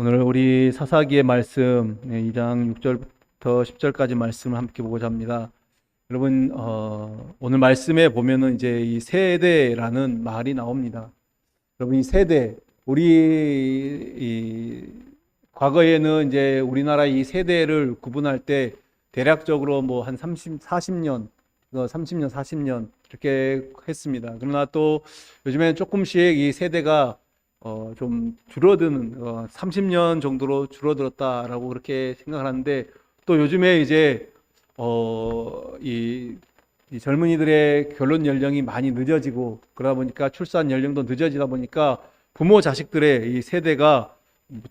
오늘 우리 사사기의 말씀 2장 6절부터 10절까지 말씀을 함께 보고자 합니다. 여러분 오늘 말씀에 보면은 이제 이 세대라는 말이 나옵니다. 여러분 이 세대 과거에는 이제 우리나라 이 세대를 구분할 때 대략적으로 뭐 한 40년 이렇게 했습니다. 그러나 또 요즘에는 조금씩 이 세대가 좀 줄어드는 30년 정도로 줄어들었다라고 그렇게 생각을 하는데, 또 요즘에 이제 이 젊은이들의 결혼 연령이 많이 늦어지고 그러다 보니까 출산 연령도 늦어지다 보니까 부모 자식들의 이 세대가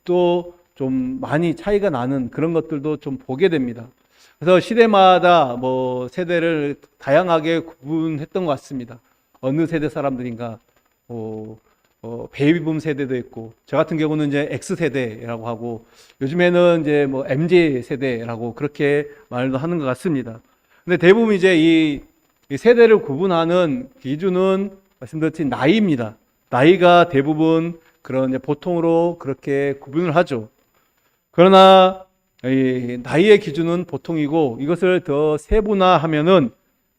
또 좀 많이 차이가 나는 그런 것들도 좀 보게 됩니다. 그래서 시대마다 뭐 세대를 다양하게 구분했던 것 같습니다. 어느 세대 사람들인가, 베이비붐 세대도 있고, 저 같은 경우는 이제 X세대라고 하고, 요즘에는 이제 뭐 MZ 세대라고 그렇게 말도 하는 것 같습니다. 근데 대부분 이제 이 세대를 구분하는 기준은 말씀드렸듯이 나이입니다. 나이가 대부분 그런 이제 보통으로 그렇게 구분을 하죠. 그러나 이 나이의 기준은 보통이고, 이것을 더 세분화하면은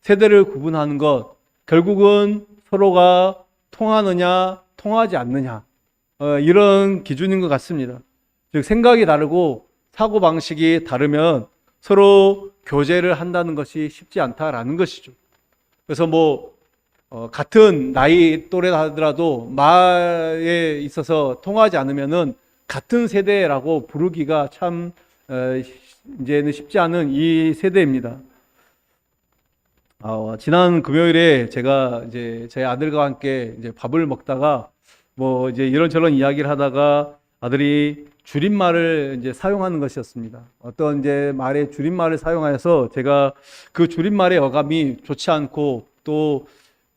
세대를 구분하는 것, 결국은 서로가 통하느냐 통하지 않느냐, 이런 기준인 것 같습니다. 즉 생각이 다르고 사고방식이 다르면 서로 교제를 한다는 것이 쉽지 않다라는 것이죠. 그래서 뭐 같은 나이 또래라 하더라도 말에 있어서 통하지 않으면은 같은 세대라고 부르기가 참 이제는 쉽지 않은 이 세대입니다. 지난 금요일에 제가 이제 제 아들과 함께 이제 밥을 먹다가 뭐 이제 이런저런 이야기를 하다가 아들이 줄임말을 이제 사용하는 것이었습니다. 어떤 이제 말의 줄임말을 사용하여서 제가 그 줄임말의 어감이 좋지 않고, 또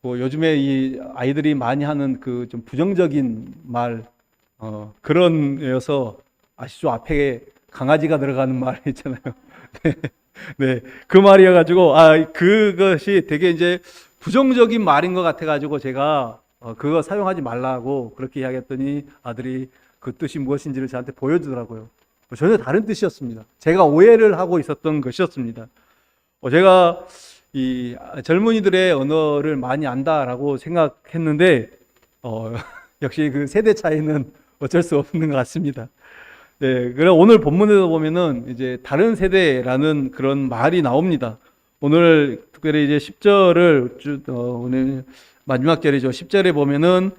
뭐 요즘에 이 아이들이 많이 하는 그 좀 부정적인 말, 그런 여서 아시죠? 앞에 강아지가 들어가는 말 있잖아요. 네. 네, 그 말이어가지고, 그것이 되게 이제 부정적인 말인 것 같아가지고 제가 그거 사용하지 말라고 그렇게 이야기했더니 아들이 그 뜻이 무엇인지를 저한테 보여주더라고요. 전혀 다른 뜻이었습니다. 제가 오해를 하고 있었던 것이었습니다. 제가 이 젊은이들의 언어를 많이 안다라고 생각했는데, 역시 그 세대 차이는 어쩔 수 없는 것 같습니다. 네, 그래 오늘 본문에서 보면은 이제 다른 세대라는 그런 말이 나옵니다. 오늘 특별히 이제 10절을 오늘 마지막 절이죠. 10절에 보면은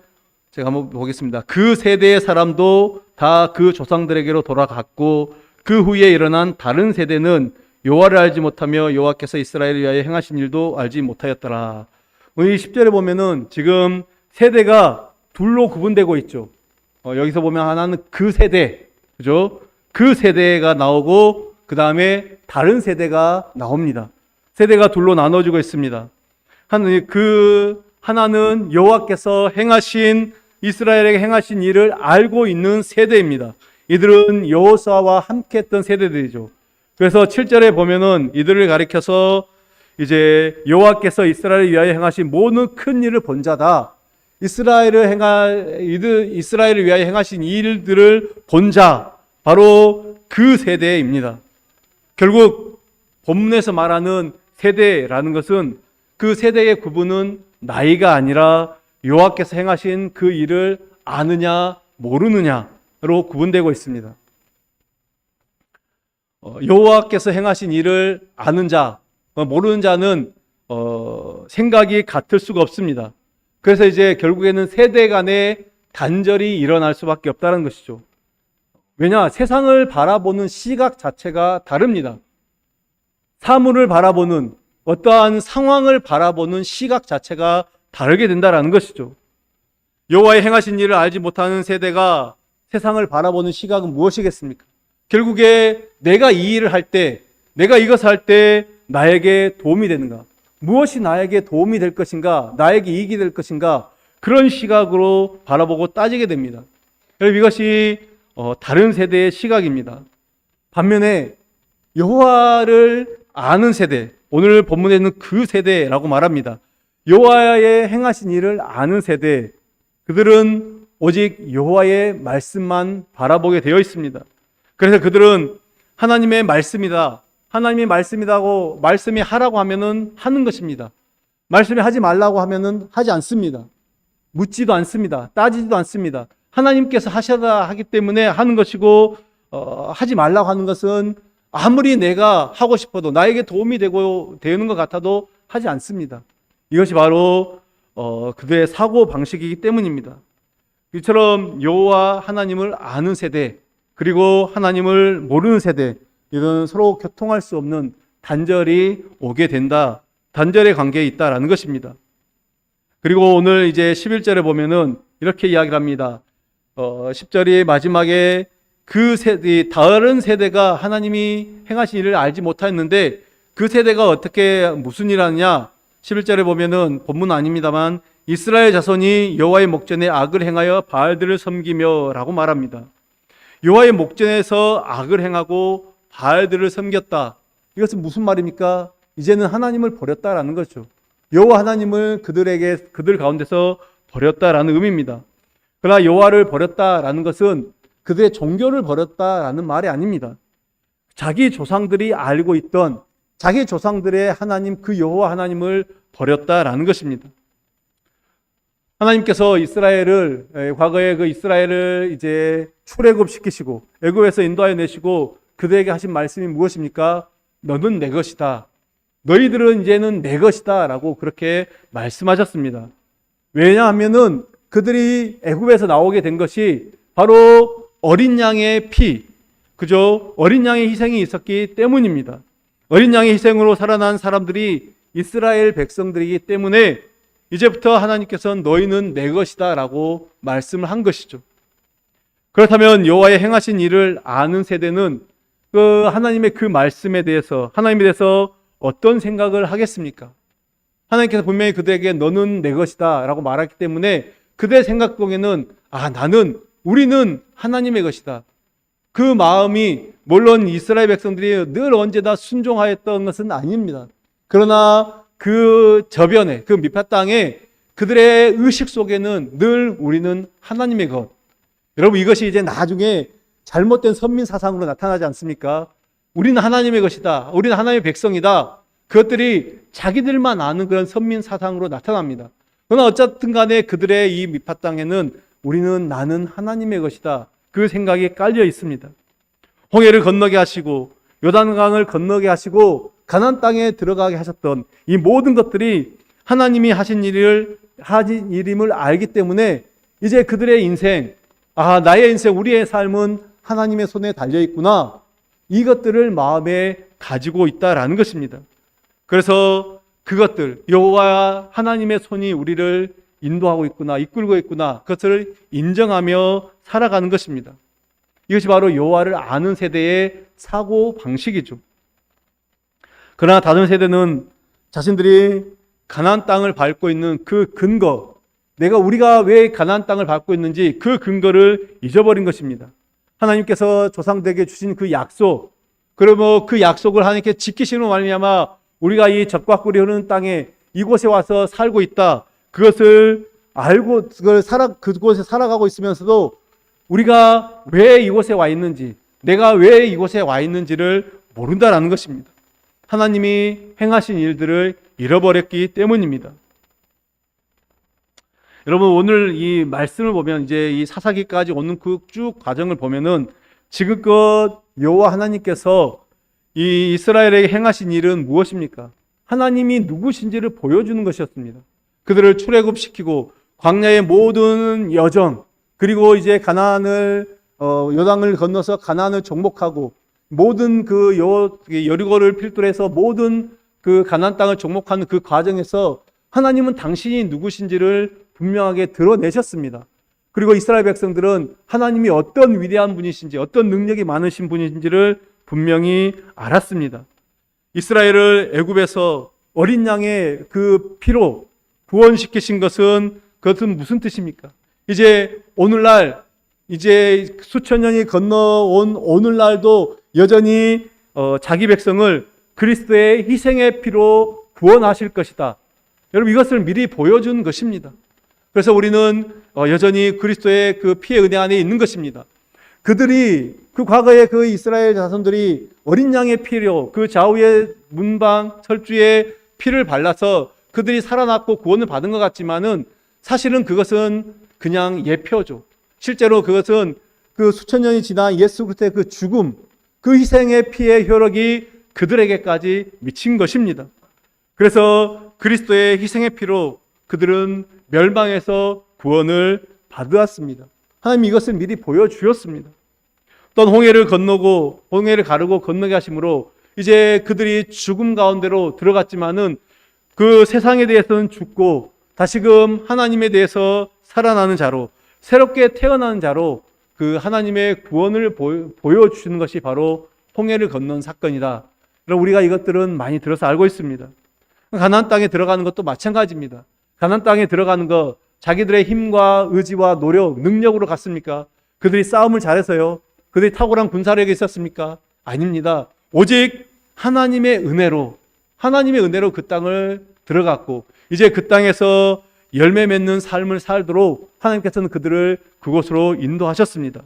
제가 한번 보겠습니다. 그 세대의 사람도 다 그 조상들에게로 돌아갔고, 그 후에 일어난 다른 세대는 여호와를 알지 못하며 여호와께서 이스라엘을 위하여 행하신 일도 알지 못하였더라. 이 10절에 보면은 지금 세대가 둘로 구분되고 있죠. 여기서 보면 하나는 그 세대, 그죠? 그 세대가 나오고, 그 다음에 다른 세대가 나옵니다. 세대가 둘로 나눠지고 있습니다. 하나는 여호와께서 행하신, 이스라엘에게 행하신 일을 알고 있는 세대입니다. 이들은 여호수아와 함께 했던 세대들이죠. 그래서 7절에 보면은 이들을 가리켜서 이제 여호와께서 이스라엘을 위하여 행하신 모든 큰 일을 본 자다. 이스라엘을 위하여 행하신 일들을 본 자, 바로 그 세대입니다. 결국 본문에서 말하는 세대라는 것은 그 세대의 구분은 나이가 아니라 여호와께서 행하신 그 일을 아느냐 모르느냐로 구분되고 있습니다. 여호와께서 행하신 일을 아는 자, 모르는 자는 생각이 같을 수가 없습니다. 그래서 이제 결국에는 세대 간의 단절이 일어날 수밖에 없다는 것이죠. 왜냐? 세상을 바라보는 시각 자체가 다릅니다. 사물을 바라보는, 어떠한 상황을 바라보는 시각 자체가 다르게 된다는 것이죠. 여호와의 행하신 일을 알지 못하는 세대가 세상을 바라보는 시각은 무엇이겠습니까? 결국에 내가 이 일을 할 때, 내가 이것을 할 때 나에게 도움이 되는가? 무엇이 나에게 도움이 될 것인가? 나에게 이익이 될 것인가? 그런 시각으로 바라보고 따지게 됩니다. 여러분, 이것이 다른 세대의 시각입니다. 반면에 여호와를 아는 세대, 오늘 본문에는 그 세대라고 말합니다. 여호와의 행하신 일을 아는 세대, 그들은 오직 여호와의 말씀만 바라보게 되어 있습니다. 그래서 그들은 하나님의 말씀이다, 하나님의 말씀이라고 말씀이 하라고 하면은 하는 것입니다. 말씀이 하지 말라고 하면은 하지 않습니다. 묻지도 않습니다. 따지지도 않습니다. 하나님께서 하셔야 하기 때문에 하는 것이고, 하지 말라고 하는 것은 아무리 내가 하고 싶어도 나에게 도움이 되는 것 같아도 하지 않습니다. 이것이 바로 그들의 사고 방식이기 때문입니다. 이처럼 여호와 하나님을 아는 세대, 그리고 하나님을 모르는 세대, 이건 서로 교통할 수 없는 단절이 오게 된다, 단절의 관계에 있다라는 것입니다. 그리고 오늘 이제 11절에 보면은 이렇게 이야기를 합니다. 10절이 마지막에 그 세대, 다른 세대가 하나님이 행하신 일을 알지 못했는데 그 세대가 어떻게 무슨 일을 하느냐? 11절에 보면은 본문 아닙니다만 이스라엘 자손이 여호와의 목전에 악을 행하여 바알들을 섬기며 라고 말합니다. 여호와의 목전에서 악을 행하고 바알들을 섬겼다. 이것은 무슨 말입니까? 이제는 하나님을 버렸다라는 거죠. 여호와 하나님을 그들 가운데서 버렸다라는 의미입니다. 그러나 여호와를 버렸다라는 것은 그들의 종교를 버렸다라는 말이 아닙니다. 자기 조상들이 알고 있던 자기 조상들의 하나님, 그 여호와 하나님을 버렸다라는 것입니다. 하나님께서 과거에 그 이스라엘을 이제 출애굽시키시고 애굽에서 인도하여 내시고 그들에게 하신 말씀이 무엇입니까? 너는 내 것이다. 너희들은 이제는 내 것이다 라고 그렇게 말씀하셨습니다. 왜냐하면은 그들이 애굽에서 나오게 된 것이 바로 어린 양의 피, 그죠? 어린 양의 희생이 있었기 때문입니다. 어린 양의 희생으로 살아난 사람들이 이스라엘 백성들이기 때문에 이제부터 하나님께서는 너희는 내 것이다 라고 말씀을 한 것이죠. 그렇다면 여호와의 행하신 일을 아는 세대는 그 하나님의 그 말씀에 대해서, 하나님에 대해서 어떤 생각을 하겠습니까? 하나님께서 분명히 그들에게 너는 내 것이다 라고 말했기 때문에 그들의 생각 속에는 우리는 하나님의 것이다. 그 마음이, 물론 이스라엘 백성들이 늘 언제나 순종하였던 것은 아닙니다. 그러나 그 저변에, 그 미파 땅에 그들의 의식 속에는 늘 우리는 하나님의 것. 여러분, 이것이 이제 나중에 잘못된 선민 사상으로 나타나지 않습니까? 우리는 하나님의 것이다. 우리는 하나님의 백성이다. 그것들이 자기들만 아는 그런 선민 사상으로 나타납니다. 그러나 어쨌든 간에 그들의 이 미파 땅에는 나는 하나님의 것이다. 그 생각이 깔려 있습니다. 홍해를 건너게 하시고 요단강을 건너게 하시고 가나안 땅에 들어가게 하셨던 이 모든 것들이 하나님이 하신 일임을 알기 때문에 이제 그들의 인생, 나의 인생, 우리의 삶은 하나님의 손에 달려 있구나. 이것들을 마음에 가지고 있다라는 것입니다. 그래서 그것들, 여호와 하나님의 손이 우리를 인도하고 있구나, 이끌고 있구나, 그것을 인정하며 살아가는 것입니다. 이것이 바로 여호와를 아는 세대의 사고 방식이죠. 그러나 다른 세대는 자신들이 가나안 땅을 밟고 있는 그 근거, 우리가 왜 가나안 땅을 밟고 있는지 그 근거를 잊어버린 것입니다. 하나님께서 조상들에게 주신 그 약속, 그러면 그 약속을 하나님께 지키시는 말미암아 우리가 이 젖과 꿀이 흐르는 땅에 이곳에 와서 살고 있다. 그것을 알고 그곳에 살아가고 있으면서도 우리가 왜 이곳에 와 있는지, 내가 왜 이곳에 와 있는지를 모른다라는 것입니다. 하나님이 행하신 일들을 잃어버렸기 때문입니다. 여러분, 오늘 이 말씀을 보면 이제 이 사사기까지 오는 그 쭉 과정을 보면은 지금껏 여호와 하나님께서 이 이스라엘에게 행하신 일은 무엇입니까? 하나님이 누구신지를 보여주는 것이었습니다. 그들을 출애굽시키고 광야의 모든 여정, 그리고 이제 가나안을 요단을 건너서 가나안을 정복하고 모든 그 여리고를 필두로 해서 모든 그 가나안 땅을 정복하는 그 과정에서 하나님은 당신이 누구신지를 분명하게 드러내셨습니다. 그리고 이스라엘 백성들은 하나님이 어떤 위대한 분이신지, 어떤 능력이 많으신 분인지를 분명히 알았습니다. 이스라엘을 애굽에서 어린 양의 그 피로 구원시키신 그것은 무슨 뜻입니까? 이제 오늘날, 이제 수천 년이 건너온 오늘날도 여전히 자기 백성을 그리스도의 희생의 피로 구원하실 것이다. 여러분, 이것을 미리 보여준 것입니다. 그래서 우리는 여전히 그리스도의 그 피의 은혜 안에 있는 것입니다. 그들이 그 과거에 그 이스라엘 자손들이 어린 양의 피로 그 좌우의 문방 철주에 피를 발라서 그들이 살아났고 구원을 받은 것 같지만은 사실은 그것은 그냥 예표죠. 실제로 그것은 그 수천 년이 지난 예수 그리스도의 그 죽음, 그 희생의 피의 효력이 그들에게까지 미친 것입니다. 그래서 그리스도의 희생의 피로 그들은 멸망에서 구원을 받았습니다. 하나님 이것을 미리 보여주었습니다. 또 홍해를 건너고 홍해를 가르고 건너게 하심으로 이제 그들이 죽음 가운데로 들어갔지만은 그 세상에 대해서는 죽고 다시금 하나님에 대해서 살아나는 자로 새롭게 태어나는 자로 그 하나님의 구원을 보여주시는 것이 바로 홍해를 건넌 사건이다. 그럼 우리가 이것들은 많이 들어서 알고 있습니다. 가나안 땅에 들어가는 것도 마찬가지입니다. 가나안 땅에 들어가는 것 자기들의 힘과 의지와 노력, 능력으로 갔습니까? 그들이 싸움을 잘해서요? 그들이 탁월한 군사력이 있었습니까? 아닙니다. 오직 하나님의 은혜로 그 땅을 들어갔고 이제 그 땅에서 열매 맺는 삶을 살도록 하나님께서는 그들을 그곳으로 인도하셨습니다.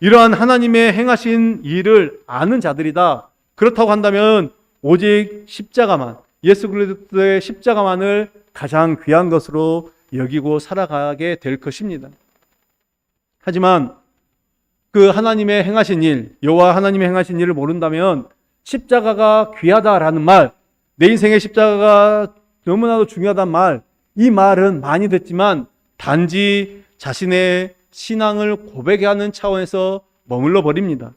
이러한 하나님의 행하신 일을 아는 자들이다. 그렇다고 한다면 오직 십자가만, 예수 그리스도의 십자가만을 가장 귀한 것으로 여기고 살아가게 될 것입니다. 하지만 그 하나님의 행하신 일, 여호와 하나님의 행하신 일을 모른다면 십자가가 귀하다라는 말, 내 인생의 십자가가 너무나도 중요하단 말, 이 말은 많이 듣지만 단지 자신의 신앙을 고백하는 차원에서 머물러 버립니다.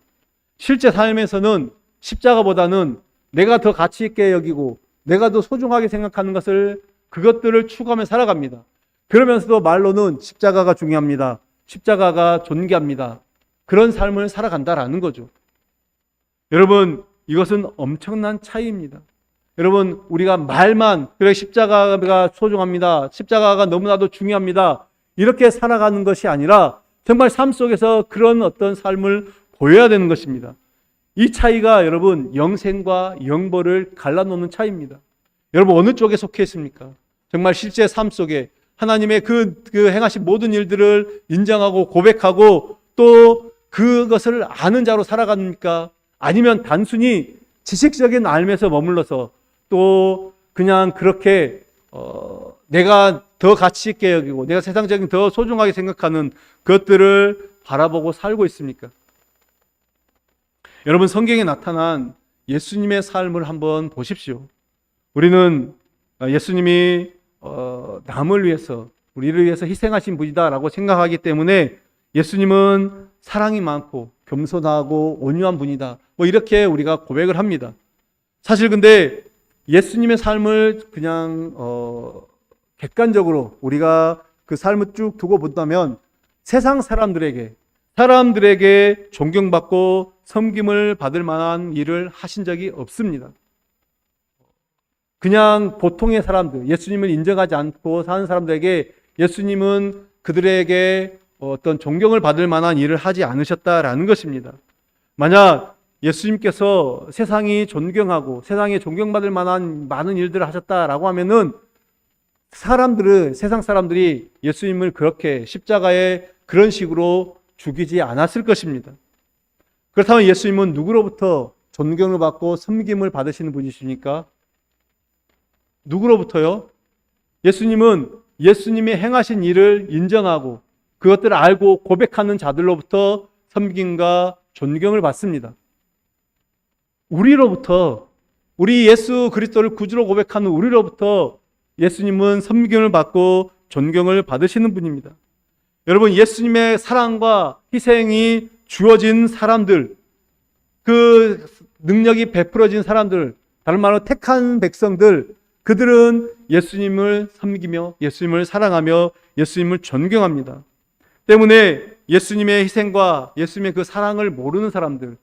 실제 삶에서는 십자가보다는 내가 더 가치 있게 여기고 내가 더 소중하게 생각하는 그것들을 추구하며 살아갑니다. 그러면서도 말로는 십자가가 중요합니다. 십자가가 존귀합니다. 그런 삶을 살아간다라는 거죠. 여러분, 이것은 엄청난 차이입니다. 여러분, 우리가 말만 그래 십자가가 소중합니다. 십자가가 너무나도 중요합니다. 이렇게 살아가는 것이 아니라 정말 삶 속에서 그런 어떤 삶을 보여야 되는 것입니다. 이 차이가 여러분 영생과 영벌을 갈라놓는 차이입니다. 여러분 어느 쪽에 속해 있습니까? 정말 실제 삶 속에 하나님의 그 행하신 모든 일들을 인정하고 고백하고 또 그것을 아는 자로 살아갑니까? 아니면 단순히 지식적인 알면서 머물러서 또 그냥 그렇게 내가 더 가치 있게 여기고 내가 세상적인 더 소중하게 생각하는 것들을 바라보고 살고 있습니까? 여러분 성경에 나타난 예수님의 삶을 한번 보십시오. 우리는 예수님이 남을 위해서 우리를 위해서 희생하신 분이다라고 생각하기 때문에 예수님은 사랑이 많고 겸손하고 온유한 분이다. 뭐 이렇게 우리가 고백을 합니다. 사실 근데 예수님의 삶을 그냥 객관적으로 우리가 그 삶을 쭉 두고 본다면 세상 사람들에게 존경받고 섬김을 받을 만한 일을 하신 적이 없습니다. 그냥 보통의 사람들, 예수님을 인정하지 않고 사는 사람들에게 예수님은 그들에게 어떤 존경을 받을 만한 일을 하지 않으셨다라는 것입니다. 만약 예수님께서 세상이 존경하고 세상에 존경받을 만한 많은 일들을 하셨다라고 하면은 세상 사람들이 예수님을 그렇게 십자가에 그런 식으로 죽이지 않았을 것입니다. 그렇다면 예수님은 누구로부터 존경을 받고 섬김을 받으시는 분이십니까? 누구로부터요? 예수님은 예수님이 행하신 일을 인정하고 그것들을 알고 고백하는 자들로부터 섬김과 존경을 받습니다. 우리로부터, 우리 예수 그리스도를 구주로 고백하는 우리로부터 예수님은 섬김을 받고 존경을 받으시는 분입니다. 여러분, 예수님의 사랑과 희생이 주어진 사람들, 그 능력이 베풀어진 사람들, 다른 말로 택한 백성들, 그들은 예수님을 섬기며 예수님을 사랑하며 예수님을 존경합니다. 때문에 예수님의 희생과 예수님의 그 사랑을 모르는 사람들,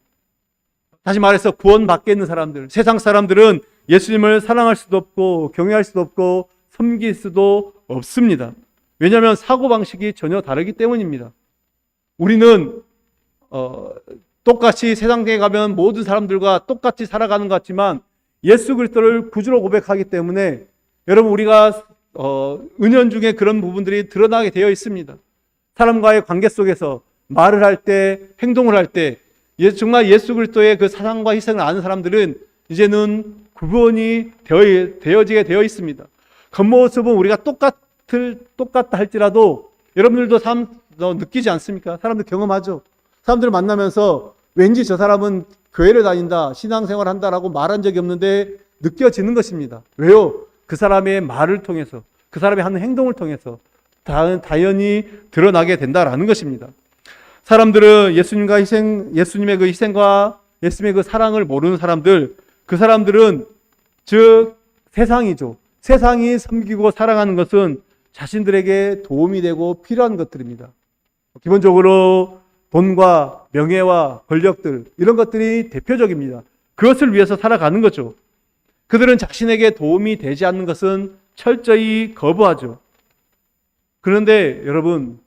다시 말해서 구원받게 있는 사람들, 세상 사람들은 예수님을 사랑할 수도 없고 경외할 수도 없고 섬길 수도 없습니다. 왜냐하면 사고방식이 전혀 다르기 때문입니다. 우리는 똑같이 세상에 가면 모든 사람들과 똑같이 살아가는 것 같지만 예수 그리스도를 구주로 고백하기 때문에 여러분 우리가 은연중에 그런 부분들이 드러나게 되어 있습니다. 사람과의 관계 속에서 말을 할 때, 행동을 할 때, 정말 예수 그리스도의 그 사랑과 희생을 아는 사람들은 이제는 구분이 되어지게 되어 있습니다. 겉모습은 우리가 똑같다 할지라도 여러분들도 느끼지 않습니까? 사람들 경험하죠. 사람들 만나면서 왠지 저 사람은 교회를 다닌다, 신앙생활 한다라고 말한 적이 없는데 느껴지는 것입니다. 왜요? 그 사람의 말을 통해서, 그 사람의 하는 행동을 통해서 당연히 드러나게 된다라는 것입니다. 사람들은 예수님의 그 희생과 예수님의 그 사랑을 모르는 사람들, 그 사람들은 즉 세상이죠. 세상이 섬기고 사랑하는 것은 자신들에게 도움이 되고 필요한 것들입니다. 기본적으로 돈과 명예와 권력들, 이런 것들이 대표적입니다. 그것을 위해서 살아가는 거죠. 그들은 자신에게 도움이 되지 않는 것은 철저히 거부하죠. 그런데 여러분,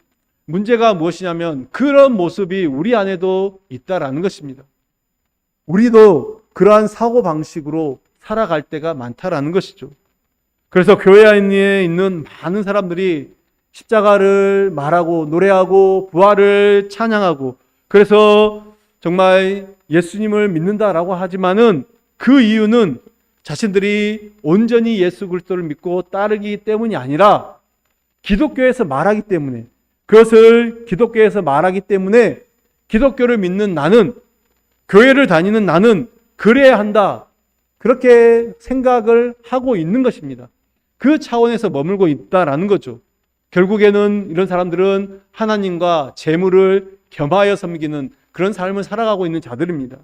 문제가 무엇이냐면 그런 모습이 우리 안에도 있다라는 것입니다. 우리도 그러한 사고방식으로 살아갈 때가 많다라는 것이죠. 그래서 교회 안에 있는 많은 사람들이 십자가를 말하고 노래하고 부활을 찬양하고, 그래서 정말 예수님을 믿는다라고 하지만은 그 이유는 자신들이 온전히 예수 그리스도를 믿고 따르기 때문이 아니라 기독교에서 말하기 때문에, 그것을 기독교에서 말하기 때문에 기독교를 믿는 나는, 교회를 다니는 나는 그래야 한다, 그렇게 생각을 하고 있는 것입니다. 그 차원에서 머물고 있다라는 거죠. 결국에는 이런 사람들은 하나님과 재물을 겸하여 섬기는 그런 삶을 살아가고 있는 자들입니다.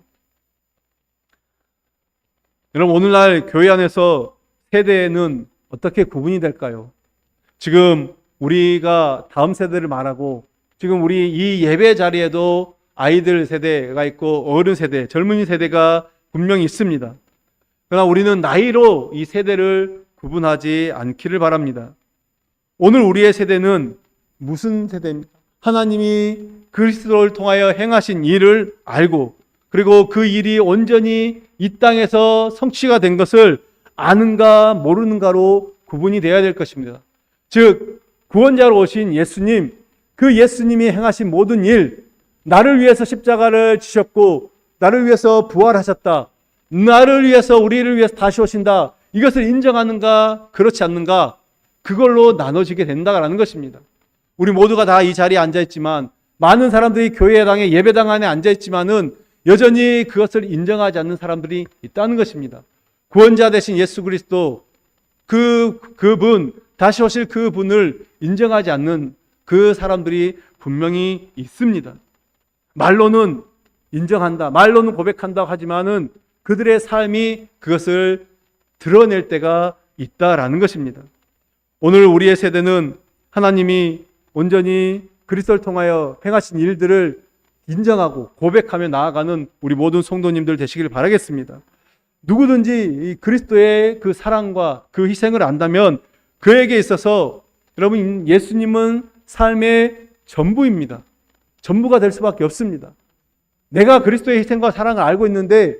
여러분, 오늘날 교회 안에서 세대는 어떻게 구분이 될까요? 지금 우리가 다음 세대를 말하고, 지금 우리 이 예배 자리에도 아이들 세대가 있고 어른 세대, 젊은이 세대가 분명히 있습니다. 그러나 우리는 나이로 이 세대를 구분하지 않기를 바랍니다. 오늘 우리의 세대는 무슨 세대입니까? 하나님이 그리스도를 통하여 행하신 일을 알고, 그리고 그 일이 온전히 이 땅에서 성취가 된 것을 아는가 모르는가로 구분이 되어야 될 것입니다. 즉, 구원자로 오신 예수님, 그 예수님이 행하신 모든 일, 나를 위해서 십자가를 지셨고 나를 위해서 부활하셨다, 나를 위해서, 우리를 위해서 다시 오신다, 이것을 인정하는가 그렇지 않는가, 그걸로 나눠지게 된다라는 것입니다. 우리 모두가 다 이 자리에 앉아있지만, 많은 사람들이 교회당에, 예배당 안에 앉아있지만은 여전히 그것을 인정하지 않는 사람들이 있다는 것입니다. 구원자 되신 예수 그리스도, 그분, 다시 오실 그분을 인정하지 않는 그 사람들이 분명히 있습니다. 말로는 인정한다, 말로는 고백한다고 하지만은 그들의 삶이 그것을 드러낼 때가 있다라는 것입니다. 오늘 우리의 세대는 하나님이 온전히 그리스도를 통하여 행하신 일들을 인정하고 고백하며 나아가는 우리 모든 성도님들 되시길 바라겠습니다. 누구든지 이 그리스도의 그 사랑과 그 희생을 안다면 그에게 있어서, 여러분, 예수님은 삶의 전부입니다. 전부가 될 수밖에 없습니다. 내가 그리스도의 희생과 사랑을 알고 있는데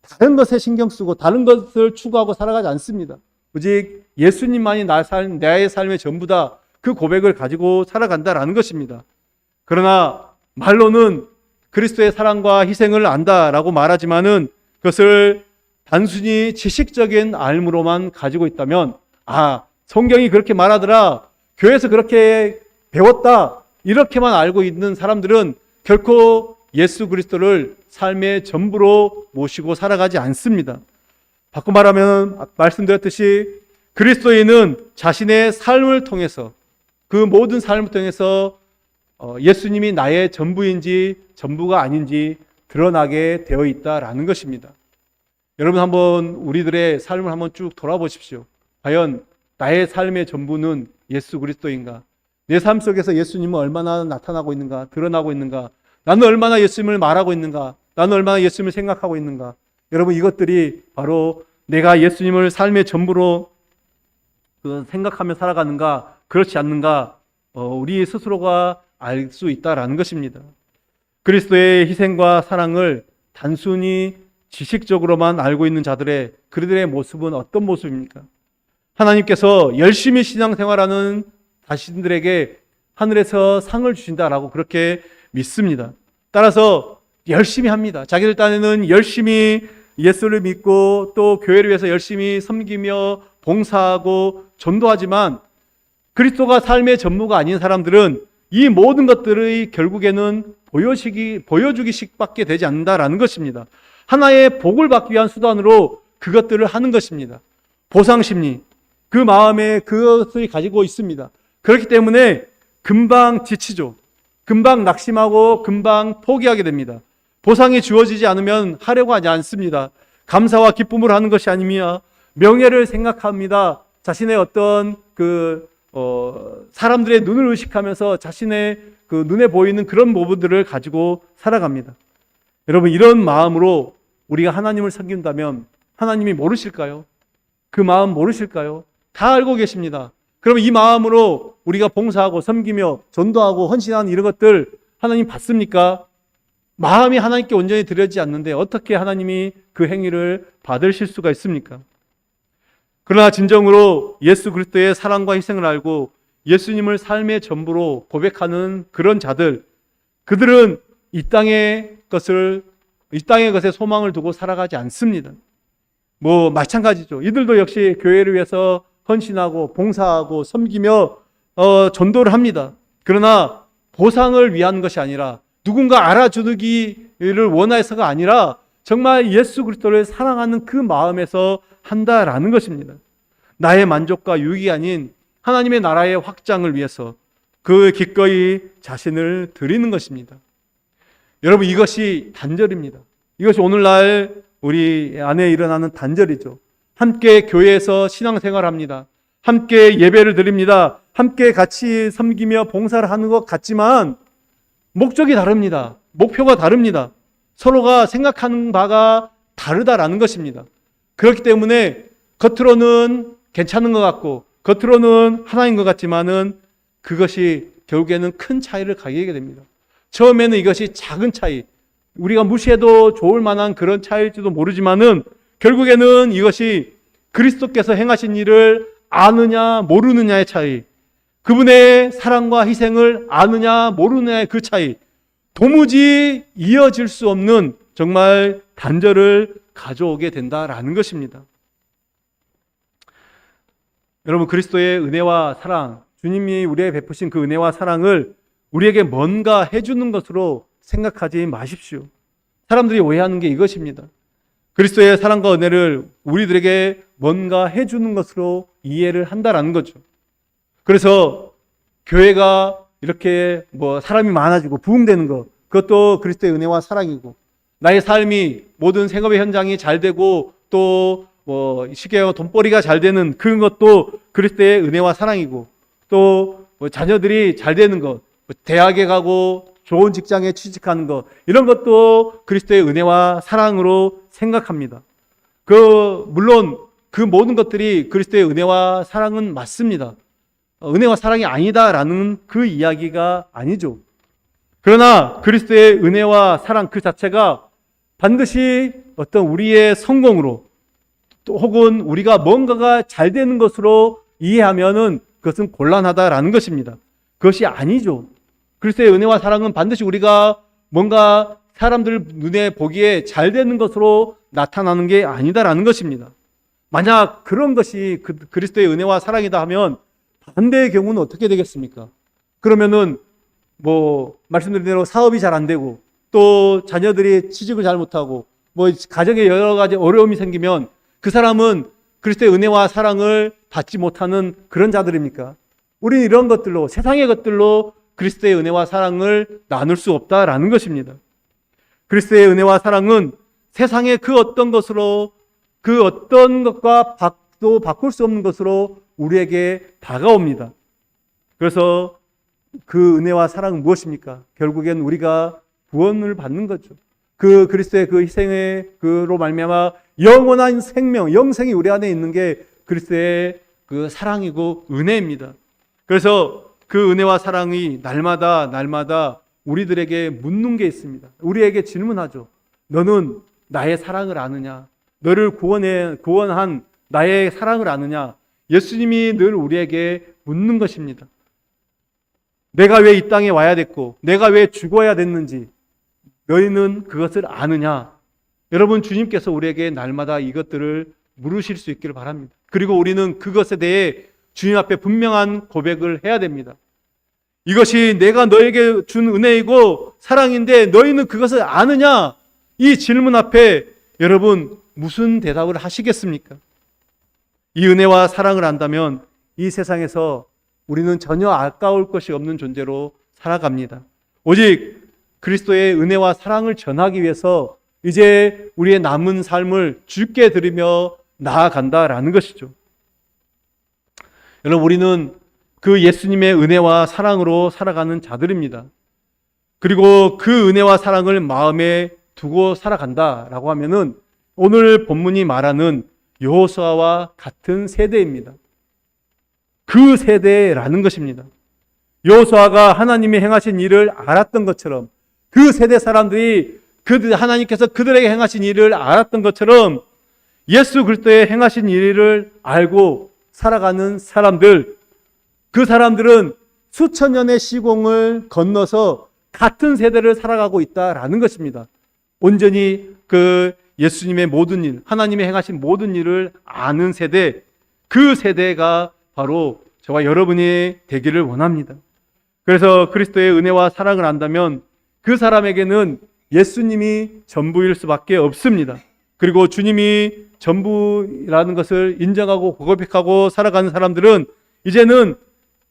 다른 것에 신경 쓰고 다른 것을 추구하고 살아가지 않습니다. 오직 예수님만이 나의 삶의 전부다, 그 고백을 가지고 살아간다라는 것입니다. 그러나 말로는 그리스도의 사랑과 희생을 안다라고 말하지만은 그것을 단순히 지식적인 알므로만 가지고 있다면, 성경이 그렇게 말하더라, 교회에서 그렇게 배웠다, 이렇게만 알고 있는 사람들은 결코 예수 그리스도를 삶의 전부로 모시고 살아가지 않습니다. 바꿔 말하면, 말씀드렸듯이 그리스도인은 자신의 삶을 통해서, 그 모든 삶을 통해서 예수님이 나의 전부인지 전부가 아닌지 드러나게 되어 있다라는 것입니다. 여러분, 한번 우리들의 삶을 한번 쭉 돌아보십시오. 과연 나의 삶의 전부는 예수 그리스도인가? 내 삶 속에서 예수님은 얼마나 나타나고 있는가, 드러나고 있는가? 나는 얼마나 예수님을 말하고 있는가? 나는 얼마나 예수님을 생각하고 있는가? 여러분, 이것들이 바로 내가 예수님을 삶의 전부로 생각하며 살아가는가, 그렇지 않는가, 우리 스스로가 알 수 있다라는 것입니다. 그리스도의 희생과 사랑을 단순히 지식적으로만 알고 있는 자들의, 그들의 모습은 어떤 모습입니까? 하나님께서 열심히 신앙생활하는 자신들에게 하늘에서 상을 주신다라고 그렇게 믿습니다. 따라서 열심히 합니다. 자기들 딴에는 열심히 예수를 믿고 또 교회를 위해서 열심히 섬기며 봉사하고 전도하지만 그리스도가 삶의 전무가 아닌 사람들은 이 모든 것들의 결국에는 보여주기식밖에 되지 않는다라는 것입니다. 하나의 복을 받기 위한 수단으로 그것들을 하는 것입니다. 보상심리, 그 마음에 그것을 가지고 있습니다. 그렇기 때문에 금방 지치죠. 금방 낙심하고 금방 포기하게 됩니다. 보상이 주어지지 않으면 하려고 하지 않습니다. 감사와 기쁨을 하는 것이 아니며 명예를 생각합니다. 자신의 어떤 사람들의 눈을 의식하면서 자신의 그 눈에 보이는 그런 부분들을 가지고 살아갑니다. 여러분, 이런 마음으로 우리가 하나님을 섬긴다면 하나님이 모르실까요? 그 마음 모르실까요? 다 알고 계십니다. 그러면 이 마음으로 우리가 봉사하고 섬기며 전도하고 헌신하는 이런 것들 하나님 받습니까? 마음이 하나님께 온전히 드려지지 않는데 어떻게 하나님이 그 행위를 받으실 수가 있습니까? 그러나 진정으로 예수 그리스도의 사랑과 희생을 알고 예수님을 삶의 전부로 고백하는 그런 자들, 그들은 이 땅의 것에 소망을 두고 살아가지 않습니다. 마찬가지죠. 이들도 역시 교회를 위해서 헌신하고 봉사하고 섬기며 전도를 합니다. 그러나 보상을 위한 것이 아니라 누군가 알아주기를 원해서가 아니라 정말 예수 그리스도를 사랑하는 그 마음에서 한다라는 것입니다. 나의 만족과 유익이 아닌 하나님의 나라의 확장을 위해서 그 기꺼이 자신을 드리는 것입니다. 여러분, 이것이 단절입니다. 이것이 오늘날 우리 안에 일어나는 단절이죠. 함께 교회에서 신앙생활합니다. 함께 예배를 드립니다. 함께 같이 섬기며 봉사를 하는 것 같지만 목적이 다릅니다. 목표가 다릅니다. 서로가 생각하는 바가 다르다라는 것입니다. 그렇기 때문에 겉으로는 괜찮은 것 같고 겉으로는 하나인 것 같지만은 그것이 결국에는 큰 차이를 가지게 됩니다. 처음에는 이것이 작은 차이, 우리가 무시해도 좋을 만한 그런 차이일지도 모르지만은 결국에는 이것이 그리스도께서 행하신 일을 아느냐 모르느냐의 차이, 그분의 사랑과 희생을 아느냐 모르느냐의 그 차이, 도무지 이어질 수 없는 정말 단절을 가져오게 된다라는 것입니다. 여러분, 그리스도의 은혜와 사랑, 주님이 우리에게 베푸신 그 은혜와 사랑을 우리에게 뭔가 해주는 것으로 생각하지 마십시오. 사람들이 오해하는 게 이것입니다. 그리스도의 사랑과 은혜를 우리들에게 뭔가 해주는 것으로 이해를 한다라는 거죠. 그래서 교회가 이렇게 사람이 많아지고 부흥되는 것, 그것도 그리스도의 은혜와 사랑이고, 나의 삶이 모든 생업의 현장이 잘 되고 또 쉽게 돈벌이가 잘 되는 그런 것도 그리스도의 은혜와 사랑이고, 또 자녀들이 잘 되는 것, 대학에 가고 좋은 직장에 취직하는 것, 이런 것도 그리스도의 은혜와 사랑으로 생각합니다. 물론 그 모든 것들이 그리스도의 은혜와 사랑은 맞습니다. 은혜와 사랑이 아니다라는 그 이야기가 아니죠. 그러나 그리스도의 은혜와 사랑 그 자체가 반드시 어떤 우리의 성공으로 또 혹은 우리가 뭔가가 잘 되는 것으로 이해하면은 그것은 곤란하다라는 것입니다. 그것이 아니죠. 그리스도의 은혜와 사랑은 반드시 우리가 뭔가 사람들 눈에 보기에 잘 되는 것으로 나타나는 게 아니다라는 것입니다. 만약 그런 것이 그리스도의 은혜와 사랑이다 하면 반대의 경우는 어떻게 되겠습니까? 그러면은 말씀드린 대로 사업이 잘 안 되고 또 자녀들이 취직을 잘 못하고 가정에 여러 가지 어려움이 생기면 그 사람은 그리스도의 은혜와 사랑을 받지 못하는 그런 자들입니까? 우리는 이런 것들로, 세상의 것들로 그리스도의 은혜와 사랑을 나눌 수 없다라는 것입니다. 그리스도의 은혜와 사랑은 세상의 그 어떤 것으로, 그 어떤 것과 또 바꿀 수 없는 것으로 우리에게 다가옵니다. 그래서 그 은혜와 사랑은 무엇입니까? 결국엔 우리가 구원을 받는 거죠. 그 그리스도의 그 희생의 그로 말미암아 영원한 생명, 영생이 우리 안에 있는 게 그리스도의 그 사랑이고 은혜입니다. 그래서 그 은혜와 사랑이 날마다 우리들에게 묻는 게 있습니다. 우리에게 질문하죠. 너는 나의 사랑을 아느냐? 너를 구원한 나의 사랑을 아느냐? 예수님이 늘 우리에게 묻는 것입니다. 내가 왜 이 땅에 와야 됐고 내가 왜 죽어야 됐는지 너희는 그것을 아느냐? 여러분, 주님께서 우리에게 날마다 이것들을 물으실 수 있기를 바랍니다. 그리고 우리는 그것에 대해 주님 앞에 분명한 고백을 해야 됩니다. 이것이 내가 너에게 준 은혜이고 사랑인데 너희는 그것을 아느냐? 이 질문 앞에 여러분 무슨 대답을 하시겠습니까? 이 은혜와 사랑을 안다면 이 세상에서 우리는 전혀 아까울 것이 없는 존재로 살아갑니다. 오직 그리스도의 은혜와 사랑을 전하기 위해서 이제 우리의 남은 삶을 주께 드리며 나아간다라는 것이죠. 여러분, 우리는 그 예수님의 은혜와 사랑으로 살아가는 자들입니다. 그리고 그 은혜와 사랑을 마음에 두고 살아간다라고 하면은 오늘 본문이 말하는 여호수아와 같은 세대입니다. 그 세대라는 것입니다. 여호수아가 하나님이 행하신 일을 알았던 것처럼 그 세대 사람들이 하나님께서 그들에게 행하신 일을 알았던 것처럼 예수 그리스도의 행하신 일을 알고 살아가는 사람들, 그 사람들은 수천 년의 시공을 건너서 같은 세대를 살아가고 있다라는 것입니다. 온전히 그 예수님의 모든 일, 하나님이 행하신 모든 일을 아는 세대, 그 세대가 바로 저와 여러분이 되기를 원합니다. 그래서 그리스도의 은혜와 사랑을 안다면 그 사람에게는 예수님이 전부일 수밖에 없습니다. 그리고 주님이 전부라는 것을 인정하고 고백하고 살아가는 사람들은 이제는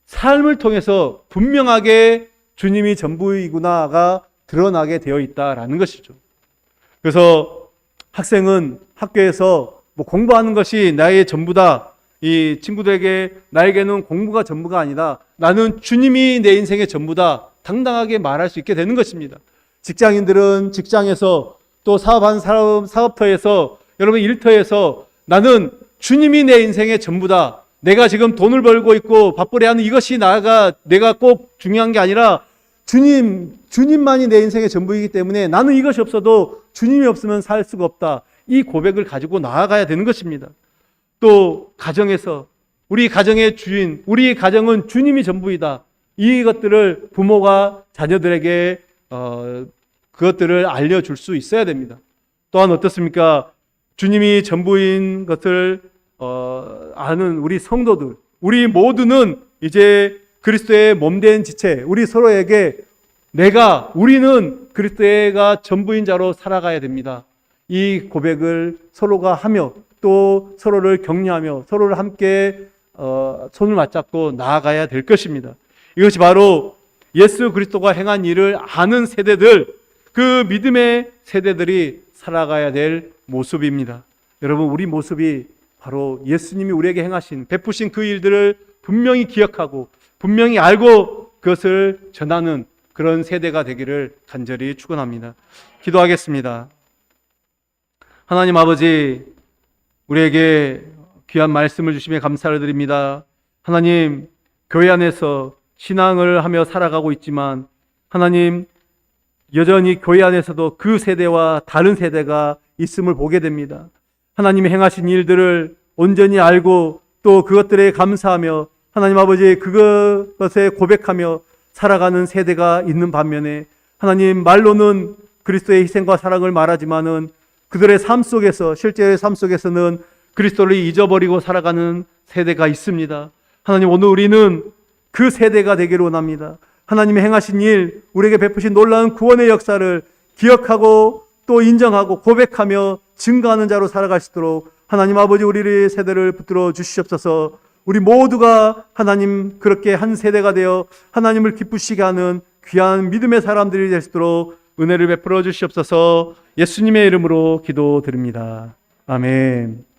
삶을 통해서 분명하게 주님이 전부이구나가 드러나게 되어 있다라는 것이죠. 그래서 학생은 학교에서 공부하는 것이 나의 전부다. 이 친구들에게 나에게는 공부가 전부가 아니다. 나는 주님이 내 인생의 전부다. 당당하게 말할 수 있게 되는 것입니다. 직장인들은 직장에서 또 사업하는 사람 사업터에서 여러분 일터에서 나는 주님이 내 인생의 전부다. 내가 지금 돈을 벌고 있고 밥벌이 하는 이것이 내가 꼭 중요한 게 아니라 주님만이 내 인생의 전부이기 때문에 나는 이것이 없어도 주님이 없으면 살 수가 없다. 이 고백을 가지고 나아가야 되는 것입니다. 또 가정에서 우리 가정의 주인, 우리 가정은 주님이 전부이다. 이것들을 부모가 자녀들에게 그것들을 알려줄 수 있어야 됩니다. 또한 어떻습니까? 주님이 전부인 것을 아는 우리 성도들, 우리 모두는 이제 그리스도의 몸된 지체, 우리 서로에게 우리는 그리스도가 전부인 자로 살아가야 됩니다. 이 고백을 서로가 하며 또 서로를 격려하며 서로를 함께 손을 맞잡고 나아가야 될 것입니다. 이것이 바로 예수 그리스도가 행한 일을 아는 세대들, 그 믿음의 세대들이 살아가야 될 모습입니다. 여러분, 우리 모습이 바로 예수님이 우리에게 행하신 베푸신 그 일들을 분명히 기억하고 분명히 알고 그것을 전하는 그런 세대가 되기를 간절히 축원합니다. 기도하겠습니다. 하나님 아버지, 우리에게 귀한 말씀을 주시며 감사를 드립니다. 하나님, 교회 안에서 신앙을 하며 살아가고 있지만 하나님, 여전히 교회 안에서도 그 세대와 다른 세대가 있음을 보게 됩니다. 하나님이 행하신 일들을 온전히 알고 또 그것들에 감사하며 하나님 아버지 그것에 고백하며 살아가는 세대가 있는 반면에 하나님, 말로는 그리스도의 희생과 사랑을 말하지만은 그들의 삶 속에서, 실제의 삶 속에서는 그리스도를 잊어버리고 살아가는 세대가 있습니다. 하나님, 오늘 우리는 그 세대가 되기를 원합니다. 하나님이 행하신 일, 우리에게 베푸신 놀라운 구원의 역사를 기억하고 또 인정하고 고백하며 증거하는 자로 살아갈 수 있도록 하나님 아버지, 우리의 세대를 붙들어 주시옵소서. 우리 모두가 하나님 그렇게 한 세대가 되어 하나님을 기쁘시게 하는 귀한 믿음의 사람들이 될 수 있도록 은혜를 베풀어 주시옵소서. 예수님의 이름으로 기도드립니다. 아멘.